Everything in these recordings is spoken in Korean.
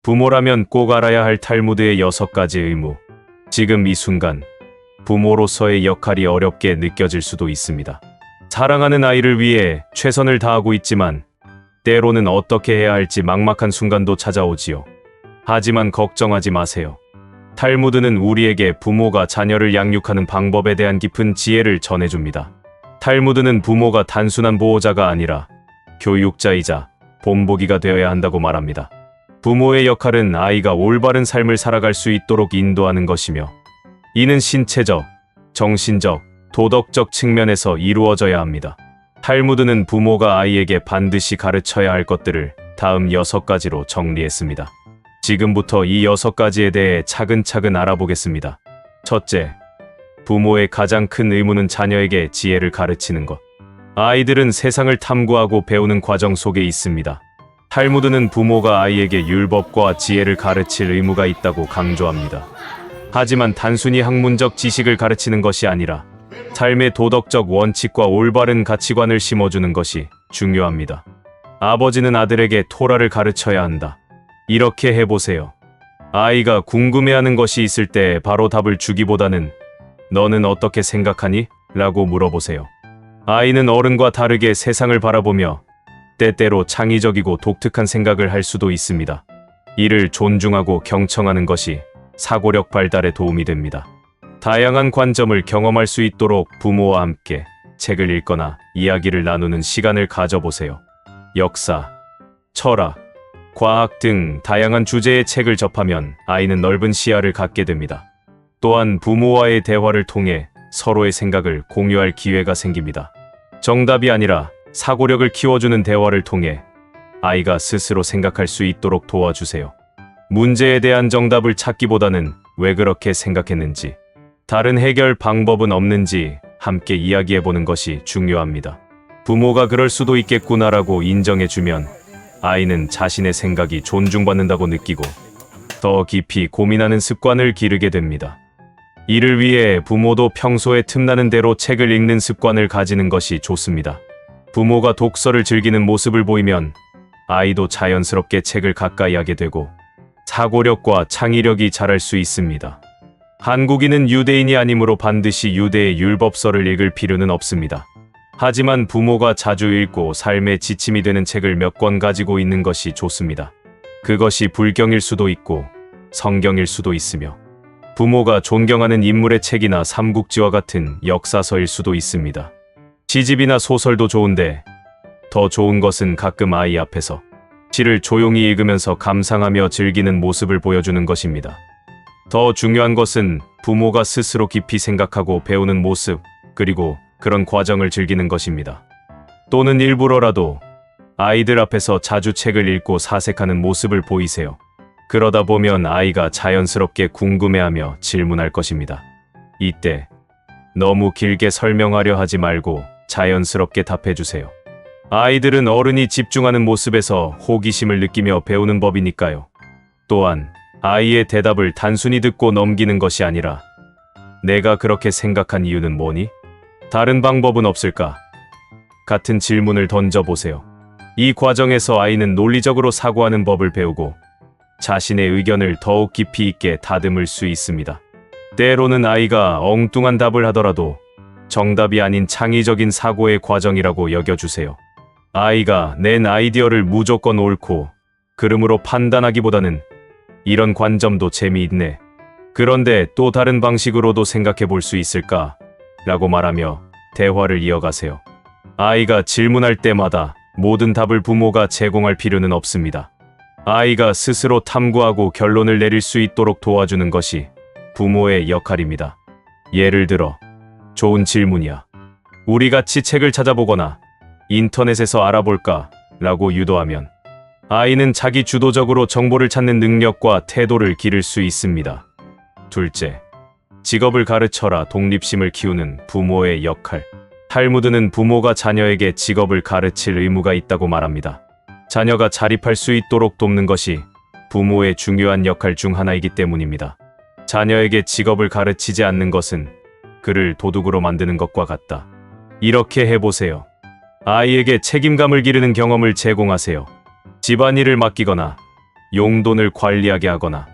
부모라면 꼭 알아야 할 탈무드의 6가지 의무. 지금 이 순간 부모로서의 역할이 어렵게 느껴질 수도 있습니다. 사랑하는 아이를 위해 최선을 다하고 있지만 때로는 어떻게 해야 할지 막막한 순간도 찾아오지요. 하지만 걱정하지 마세요. 탈무드는 우리에게 부모가 자녀를 양육하는 방법에 대한 깊은 지혜를 전해줍니다. 탈무드는 부모가 단순한 보호자가 아니라 교육자이자 본보기가 되어야 한다고 말합니다. 부모의 역할은 아이가 올바른 삶을 살아갈 수 있도록 인도하는 것이며, 이는 신체적, 정신적, 도덕적 측면에서 이루어져야 합니다. 탈무드는 부모가 아이에게 반드시 가르쳐야 할 것들을 다음 6가지로 정리했습니다. 지금부터 이 6가지에 대해 차근차근 알아보겠습니다. 첫째, 부모의 가장 큰 의무는 자녀에게 지혜를 가르치는 것. 아이들은 세상을 탐구하고 배우는 과정 속에 있습니다. 탈무드는 부모가 아이에게 율법과 지혜를 가르칠 의무가 있다고 강조합니다. 하지만 단순히 학문적 지식을 가르치는 것이 아니라 삶의 도덕적 원칙과 올바른 가치관을 심어주는 것이 중요합니다. 아버지는 아들에게 토라를 가르쳐야 한다. 이렇게 해보세요. 아이가 궁금해하는 것이 있을 때 바로 답을 주기보다는 너는 어떻게 생각하니? 라고 물어보세요. 아이는 어른과 다르게 세상을 바라보며 때때로 창의적이고 독특한 생각을 할 수도 있습니다. 이를 존중하고 경청하는 것이 사고력 발달에 도움이 됩니다. 다양한 관점을 경험할 수 있도록 부모와 함께 책을 읽거나 이야기를 나누는 시간을 가져보세요. 역사, 철학, 과학 등 다양한 주제의 책을 접하면 아이는 넓은 시야를 갖게 됩니다. 또한 부모와의 대화를 통해 서로의 생각을 공유할 기회가 생깁니다. 정답이 아니라 사고력을 키워주는 대화를 통해 아이가 스스로 생각할 수 있도록 도와주세요. 문제에 대한 정답을 찾기보다는 왜 그렇게 생각했는지, 다른 해결 방법은 없는지 함께 이야기해보는 것이 중요합니다. 부모가 그럴 수도 있겠구나라고 인정해주면 아이는 자신의 생각이 존중받는다고 느끼고 더 깊이 고민하는 습관을 기르게 됩니다. 이를 위해 부모도 평소에 틈나는 대로 책을 읽는 습관을 가지는 것이 좋습니다. 부모가 독서를 즐기는 모습을 보이면 아이도 자연스럽게 책을 가까이 하게 되고 사고력과 창의력이 자랄 수 있습니다. 한국인은 유대인이 아니므로 반드시 유대의 율법서를 읽을 필요는 없습니다. 하지만 부모가 자주 읽고 삶에 지침이 되는 책을 몇 권 가지고 있는 것이 좋습니다. 그것이 불경일 수도 있고 성경일 수도 있으며, 부모가 존경하는 인물의 책이나 삼국지와 같은 역사서일 수도 있습니다. 시집이나 소설도 좋은데 더 좋은 것은 가끔 아이 앞에서 시를 조용히 읽으면서 감상하며 즐기는 모습을 보여주는 것입니다. 더 중요한 것은 부모가 스스로 깊이 생각하고 배우는 모습, 그리고 그런 과정을 즐기는 것입니다. 또는 일부러라도 아이들 앞에서 자주 책을 읽고 사색하는 모습을 보이세요. 그러다 보면 아이가 자연스럽게 궁금해하며 질문할 것입니다. 이때 너무 길게 설명하려 하지 말고 자연스럽게 답해주세요. 아이들은 어른이 집중하는 모습에서 호기심을 느끼며 배우는 법이니까요. 또한 아이의 대답을 단순히 듣고 넘기는 것이 아니라 내가 그렇게 생각한 이유는 뭐니? 다른 방법은 없을까? 같은 질문을 던져보세요. 이 과정에서 아이는 논리적으로 사고하는 법을 배우고 자신의 의견을 더욱 깊이 있게 다듬을 수 있습니다. 때로는 아이가 엉뚱한 답을 하더라도 정답이 아닌 창의적인 사고의 과정이라고 여겨주세요. 아이가 낸 아이디어를 무조건 옳고 그름으로 판단하기보다는 이런 관점도 재미있네. 그런데 또 다른 방식으로도 생각해 볼 수 있을까? 라고 말하며 대화를 이어가세요. 아이가 질문할 때마다 모든 답을 부모가 제공할 필요는 없습니다. 아이가 스스로 탐구하고 결론을 내릴 수 있도록 도와주는 것이 부모의 역할입니다. 예를 들어, 좋은 질문이야. 우리 같이 책을 찾아보거나 인터넷에서 알아볼까? 라고 유도하면 아이는 자기 주도적으로 정보를 찾는 능력과 태도를 기를 수 있습니다. 둘째, 직업을 가르쳐라. 독립심을 키우는 부모의 역할. 탈무드는 부모가 자녀에게 직업을 가르칠 의무가 있다고 말합니다. 자녀가 자립할 수 있도록 돕는 것이 부모의 중요한 역할 중 하나이기 때문입니다. 자녀에게 직업을 가르치지 않는 것은 그를 도둑으로 만드는 것과 같다. 이렇게 해보세요. 아이에게 책임감을 기르는 경험을 제공하세요. 집안일을 맡기거나 용돈을 관리하게 하거나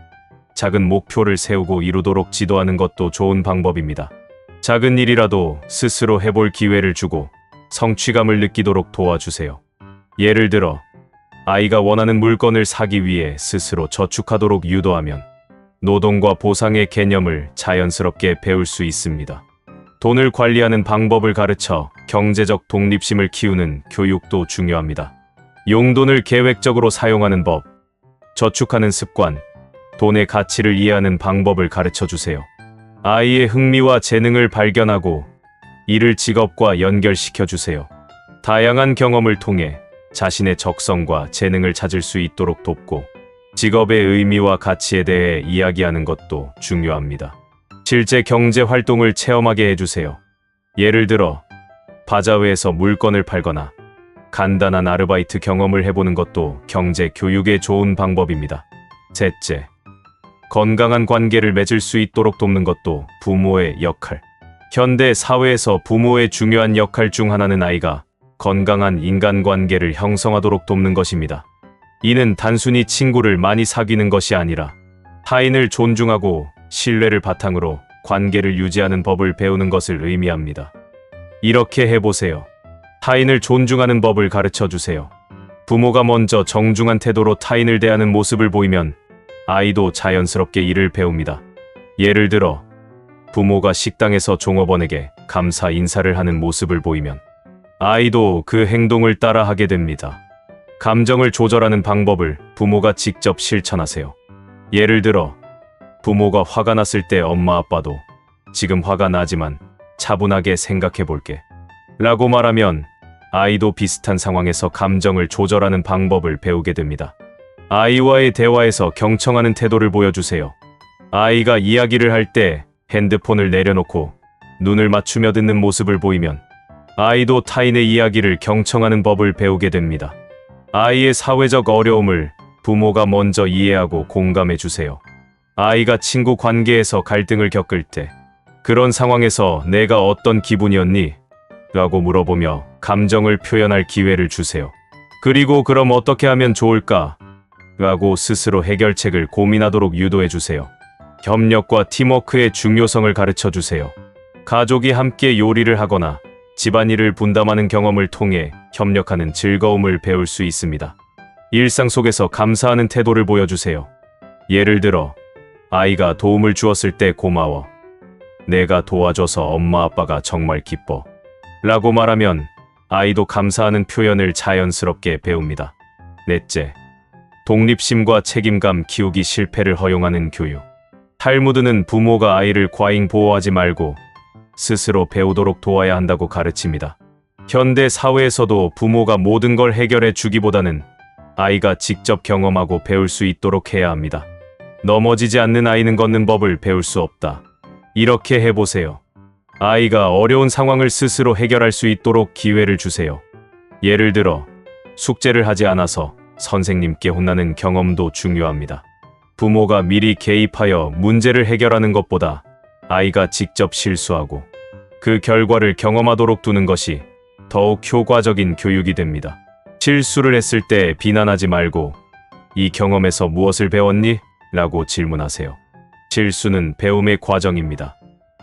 작은 목표를 세우고 이루도록 지도하는 것도 좋은 방법입니다. 작은 일이라도 스스로 해볼 기회를 주고 성취감을 느끼도록 도와주세요. 예를 들어 아이가 원하는 물건을 사기 위해 스스로 저축하도록 유도하면 노동과 보상의 개념을 자연스럽게 배울 수 있습니다. 돈을 관리하는 방법을 가르쳐 경제적 독립심을 키우는 교육도 중요합니다. 용돈을 계획적으로 사용하는 법, 저축하는 습관, 돈의 가치를 이해하는 방법을 가르쳐 주세요. 아이의 흥미와 재능을 발견하고 이를 직업과 연결시켜 주세요. 다양한 경험을 통해 자신의 적성과 재능을 찾을 수 있도록 돕고 직업의 의미와 가치에 대해 이야기하는 것도 중요합니다. 실제 경제 활동을 체험하게 해주세요. 예를 들어 바자회에서 물건을 팔거나 간단한 아르바이트 경험을 해보는 것도 경제 교육에 좋은 방법입니다. 셋째, 건강한 관계를 맺을 수 있도록 돕는 것도 부모의 역할. 현대 사회에서 부모의 중요한 역할 중 하나는 아이가 건강한 인간관계를 형성하도록 돕는 것입니다. 이는 단순히 친구를 많이 사귀는 것이 아니라 타인을 존중하고 신뢰를 바탕으로 관계를 유지하는 법을 배우는 것을 의미합니다. 이렇게 해보세요. 타인을 존중하는 법을 가르쳐 주세요. 부모가 먼저 정중한 태도로 타인을 대하는 모습을 보이면 아이도 자연스럽게 이를 배웁니다. 예를 들어 부모가 식당에서 종업원에게 감사 인사를 하는 모습을 보이면 아이도 그 행동을 따라하게 됩니다. 감정을 조절하는 방법을 부모가 직접 실천하세요. 예를 들어 부모가 화가 났을 때 엄마 아빠도 지금 화가 나지만 차분하게 생각해 볼게 라고 말하면 아이도 비슷한 상황에서 감정을 조절하는 방법을 배우게 됩니다. 아이와의 대화에서 경청하는 태도를 보여주세요. 아이가 이야기를 할 때 핸드폰을 내려놓고 눈을 맞추며 듣는 모습을 보이면 아이도 타인의 이야기를 경청하는 법을 배우게 됩니다. 아이의 사회적 어려움을 부모가 먼저 이해하고 공감해 주세요. 아이가 친구 관계에서 갈등을 겪을 때 그런 상황에서 내가 어떤 기분이었니? 라고 물어보며 감정을 표현할 기회를 주세요. 그리고 그럼 어떻게 하면 좋을까? 라고 스스로 해결책을 고민하도록 유도해 주세요. 협력과 팀워크의 중요성을 가르쳐 주세요. 가족이 함께 요리를 하거나 집안일을 분담하는 경험을 통해 협력하는 즐거움을 배울 수 있습니다. 일상 속에서 감사하는 태도를 보여주세요. 예를 들어 아이가 도움을 주었을 때 고마워. 내가 도와줘서 엄마 아빠가 정말 기뻐. 라고 말하면 아이도 감사하는 표현을 자연스럽게 배웁니다. 넷째, 독립심과 책임감 키우기 실패를 허용하는 교육. 탈무드는 부모가 아이를 과잉 보호하지 말고 스스로 배우도록 도와야 한다고 가르칩니다. 현대 사회에서도 부모가 모든 걸 해결해 주기보다는 아이가 직접 경험하고 배울 수 있도록 해야 합니다. 넘어지지 않는 아이는 걷는 법을 배울 수 없다. 이렇게 해보세요. 아이가 어려운 상황을 스스로 해결할 수 있도록 기회를 주세요. 예를 들어 숙제를 하지 않아서 선생님께 혼나는 경험도 중요합니다. 부모가 미리 개입하여 문제를 해결하는 것보다 아이가 직접 실수하고 그 결과를 경험하도록 두는 것이 더욱 효과적인 교육이 됩니다. 실수를 했을 때 비난하지 말고 이 경험에서 무엇을 배웠니? 라고 질문하세요. 실수는 배움의 과정입니다.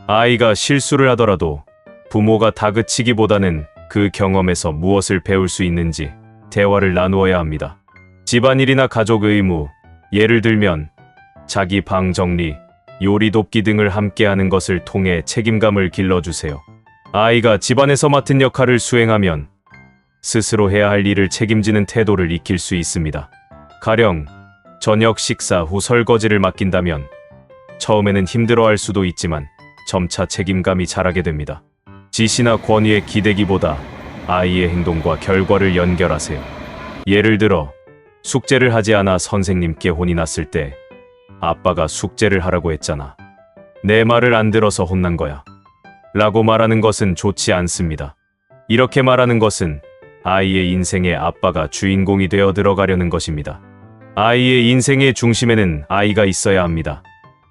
아이가 실수를 하더라도 부모가 다그치기보다는 그 경험에서 무엇을 배울 수 있는지 대화를 나누어야 합니다. 집안일이나 가족 의무, 예를 들면 자기 방 정리, 요리 돕기 등을 함께 하는 것을 통해 책임감을 길러주세요. 아이가 집안에서 맡은 역할을 수행하면 스스로 해야 할 일을 책임지는 태도를 익힐 수 있습니다. 가령 저녁 식사 후 설거지를 맡긴다면 처음에는 힘들어할 수도 있지만 점차 책임감이 자라게 됩니다. 지시나 권위에 기대기보다 아이의 행동과 결과를 연결하세요. 예를 들어 숙제를 하지 않아 선생님께 혼이 났을 때 아빠가 숙제를 하라고 했잖아. 내 말을 안 들어서 혼난 거야. 라고 말하는 것은 좋지 않습니다. 이렇게 말하는 것은 아이의 인생에 아빠가 주인공이 되어 들어가려는 것입니다. 아이의 인생의 중심에는 아이가 있어야 합니다.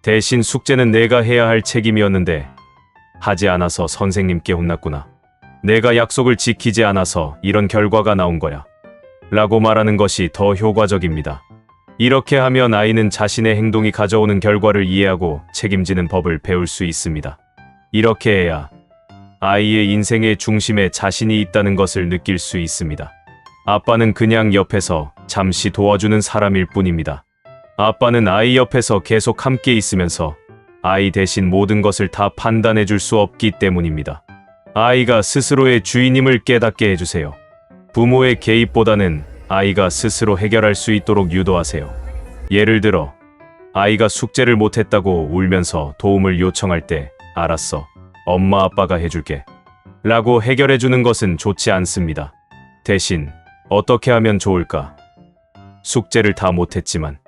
대신 숙제는 내가 해야 할 책임이었는데 하지 않아서 선생님께 혼났구나. 내가 약속을 지키지 않아서 이런 결과가 나온 거야. 라고 말하는 것이 더 효과적입니다. 이렇게 하면 아이는 자신의 행동이 가져오는 결과를 이해하고 책임지는 법을 배울 수 있습니다. 이렇게 해야 아이의 인생의 중심에 자신이 있다는 것을 느낄 수 있습니다. 아빠는 그냥 옆에서 잠시 도와주는 사람일 뿐입니다. 아빠는 아이 옆에서 계속 함께 있으면서 아이 대신 모든 것을 다 판단해 줄 수 없기 때문입니다. 아이가 스스로의 주인임을 깨닫게 해주세요. 부모의 개입보다는 아이가 스스로 해결할 수 있도록 유도하세요. 예를 들어, 아이가 숙제를 못했다고 울면서 도움을 요청할 때, 알았어. 엄마 아빠가 해줄게. 라고 해결해 주는 것은 좋지 않습니다. 대신, 어떻게 하면 좋을까? 숙제를 다 못했지만,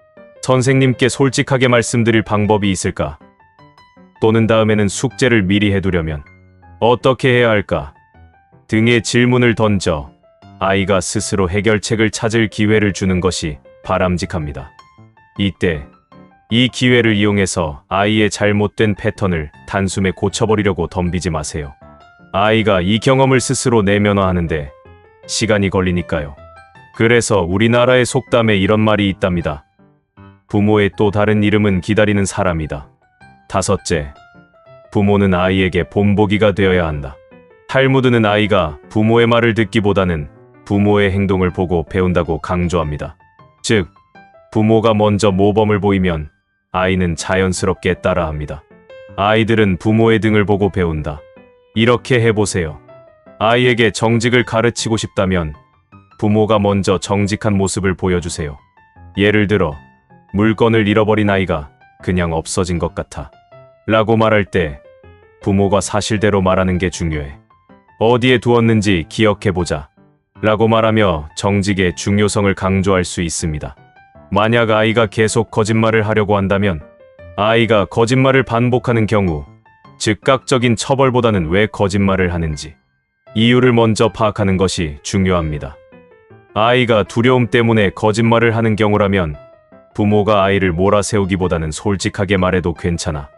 선생님께 솔직하게 말씀드릴 방법이 있을까? 또는 다음에는 숙제를 미리 해두려면, 어떻게 해야 할까? 등의 질문을 던져 아이가 스스로 해결책을 찾을 기회를 주는 것이 바람직합니다. 이때 이 기회를 이용해서 아이의 잘못된 패턴을 단숨에 고쳐버리려고 덤비지 마세요. 아이가 이 경험을 스스로 내면화하는데 시간이 걸리니까요. 그래서 우리나라의 속담에 이런 말이 있답니다. 부모의 또 다른 이름은 기다리는 사람이다. 다섯째, 부모는 아이에게 본보기가 되어야 한다. 탈무드는 아이가 부모의 말을 듣기보다는 부모의 행동을 보고 배운다고 강조합니다. 즉, 부모가 먼저 모범을 보이면 아이는 자연스럽게 따라합니다. 아이들은 부모의 등을 보고 배운다. 이렇게 해보세요. 아이에게 정직을 가르치고 싶다면 부모가 먼저 정직한 모습을 보여주세요. 예를 들어, 물건을 잃어버린 아이가 그냥 없어진 것 같아 라고 말할 때 부모가 사실대로 말하는 게 중요해. 어디에 두었는지 기억해보자 라고 말하며 정직의 중요성을 강조할 수 있습니다. 만약 아이가 계속 거짓말을 하려고 한다면 아이가 거짓말을 반복하는 경우 즉각적인 처벌보다는 왜 거짓말을 하는지 이유를 먼저 파악하는 것이 중요합니다. 아이가 두려움 때문에 거짓말을 하는 경우라면 부모가 아이를 몰아세우기보다는 솔직하게 말해도 괜찮아.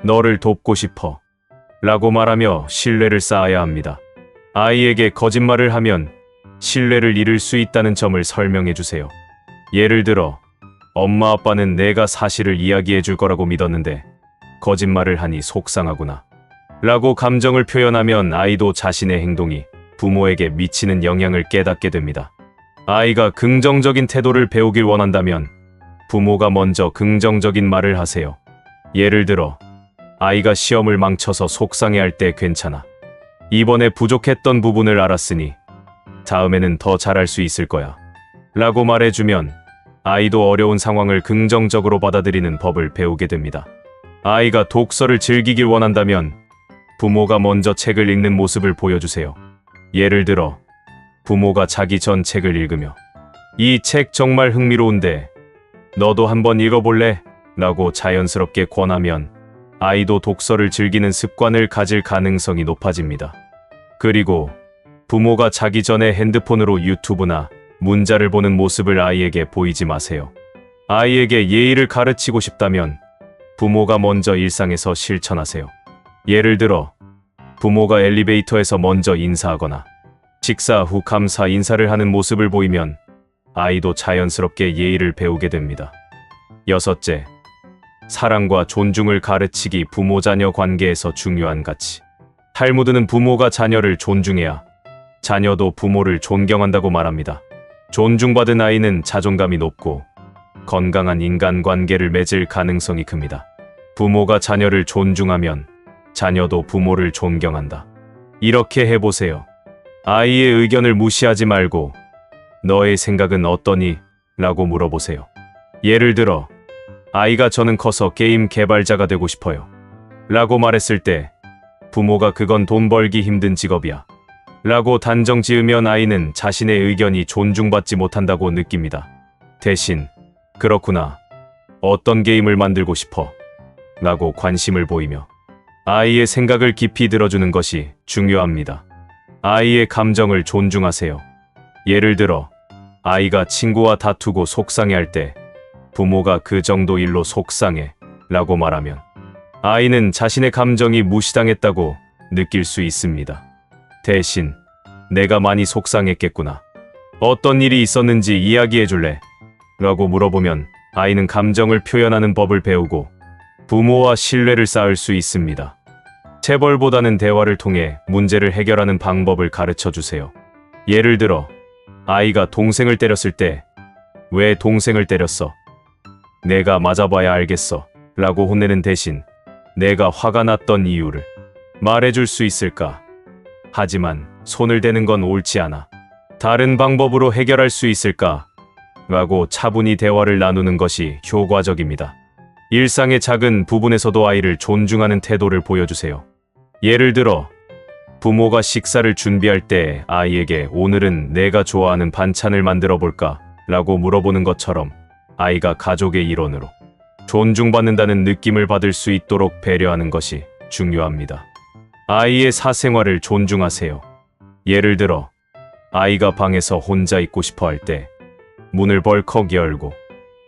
너를 돕고 싶어 라고 말하며 신뢰를 쌓아야 합니다. 아이에게 거짓말을 하면 신뢰를 잃을 수 있다는 점을 설명해 주세요. 예를 들어, 엄마 아빠는 내가 사실을 이야기해 줄 거라고 믿었는데 거짓말을 하니 속상하구나 라고 감정을 표현하면 아이도 자신의 행동이 부모에게 미치는 영향을 깨닫게 됩니다. 아이가 긍정적인 태도를 배우길 원한다면 부모가 먼저 긍정적인 말을 하세요. 예를 들어, 아이가 시험을 망쳐서 속상해할 때 괜찮아. 이번에 부족했던 부분을 알았으니 다음에는 더 잘할 수 있을 거야 라고 말해주면 아이도 어려운 상황을 긍정적으로 받아들이는 법을 배우게 됩니다. 아이가 독서를 즐기길 원한다면 부모가 먼저 책을 읽는 모습을 보여주세요. 예를 들어, 부모가 자기 전 책을 읽으며 이 책 정말 흥미로운데 너도 한번 읽어볼래? 라고 자연스럽게 권하면 아이도 독서를 즐기는 습관을 가질 가능성이 높아집니다. 그리고 부모가 자기 전에 핸드폰으로 유튜브나 문자를 보는 모습을 아이에게 보이지 마세요. 아이에게 예의를 가르치고 싶다면 부모가 먼저 일상에서 실천하세요. 예를 들어, 부모가 엘리베이터에서 먼저 인사하거나 식사 후 감사 인사를 하는 모습을 보이면 아이도 자연스럽게 예의를 배우게 됩니다. 여섯째, 사랑과 존중을 가르치기. 부모-자녀 관계에서 중요한 가치. 탈무드는 부모가 자녀를 존중해야 자녀도 부모를 존경한다고 말합니다. 존중받은 아이는 자존감이 높고 건강한 인간관계를 맺을 가능성이 큽니다. 부모가 자녀를 존중하면 자녀도 부모를 존경한다. 이렇게 해보세요. 아이의 의견을 무시하지 말고 너의 생각은 어떠니? 라고 물어보세요. 예를 들어, 아이가 저는 커서 게임 개발자가 되고 싶어요 라고 말했을 때 부모가 그건 돈 벌기 힘든 직업이야 라고 단정 지으면 아이는 자신의 의견이 존중받지 못한다고 느낍니다. 대신 그렇구나. 어떤 게임을 만들고 싶어? 라고 관심을 보이며 아이의 생각을 깊이 들어주는 것이 중요합니다. 아이의 감정을 존중하세요. 예를 들어, 아이가 친구와 다투고 속상해할 때 부모가 그 정도 일로 속상해 라고 말하면 아이는 자신의 감정이 무시당했다고 느낄 수 있습니다. 대신 내가 많이 속상했겠구나. 어떤 일이 있었는지 이야기해 줄래? 라고 물어보면 아이는 감정을 표현하는 법을 배우고 부모와 신뢰를 쌓을 수 있습니다. 체벌보다는 대화를 통해 문제를 해결하는 방법을 가르쳐 주세요. 예를 들어, 아이가 동생을 때렸을 때, 왜 동생을 때렸어? 내가 맞아봐야 알겠어. 라고 혼내는 대신 내가 화가 났던 이유를 말해줄 수 있을까? 하지만 손을 대는 건 옳지 않아. 다른 방법으로 해결할 수 있을까? 라고 차분히 대화를 나누는 것이 효과적입니다. 일상의 작은 부분에서도 아이를 존중하는 태도를 보여주세요. 예를 들어, 부모가 식사를 준비할 때 아이에게 오늘은 내가 좋아하는 반찬을 만들어 볼까? 라고 물어보는 것처럼 아이가 가족의 일원으로 존중받는다는 느낌을 받을 수 있도록 배려하는 것이 중요합니다. 아이의 사생활을 존중하세요. 예를 들어, 아이가 방에서 혼자 있고 싶어 할 때 문을 벌컥 열고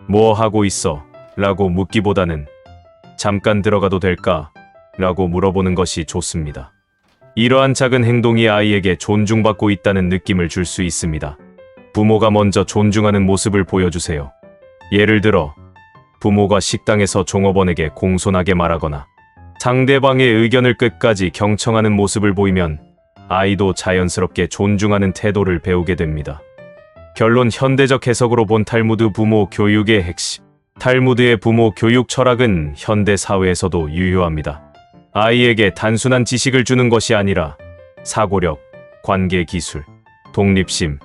뭐 하고 있어? 라고 묻기보다는 잠깐 들어가도 될까? 라고 물어보는 것이 좋습니다. 이러한 작은 행동이 아이에게 존중받고 있다는 느낌을 줄 수 있습니다. 부모가 먼저 존중하는 모습을 보여주세요. 예를 들어, 부모가 식당에서 종업원에게 공손하게 말하거나 상대방의 의견을 끝까지 경청하는 모습을 보이면 아이도 자연스럽게 존중하는 태도를 배우게 됩니다. 결론, 현대적 해석으로 본 탈무드 부모 교육의 핵심. 탈무드의 부모 교육 철학은 현대 사회에서도 유효합니다. 아이에게 단순한 지식을 주는 것이 아니라 사고력, 관계 기술, 독립심,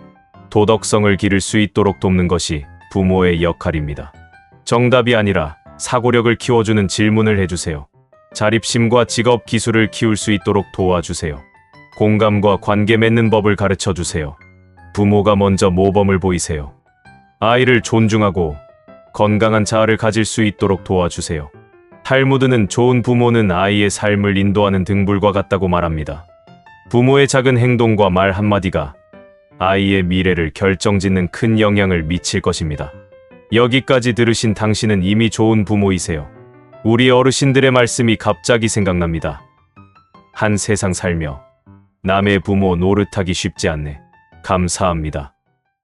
도덕성을 기를 수 있도록 돕는 것이 부모의 역할입니다. 정답이 아니라 사고력을 키워주는 질문을 해주세요. 자립심과 직업 기술을 키울 수 있도록 도와주세요. 공감과 관계 맺는 법을 가르쳐 주세요. 부모가 먼저 모범을 보이세요. 아이를 존중하고 건강한 자아를 가질 수 있도록 도와주세요. 탈무드는 좋은 부모는 아이의 삶을 인도하는 등불과 같다고 말합니다. 부모의 작은 행동과 말 한마디가 아이의 미래를 결정짓는 큰 영향을 미칠 것입니다. 여기까지 들으신 당신은 이미 좋은 부모이세요. 우리 어르신들의 말씀이 갑자기 생각납니다. 한 세상 살며 남의 부모 노릇하기 쉽지 않네. 감사합니다.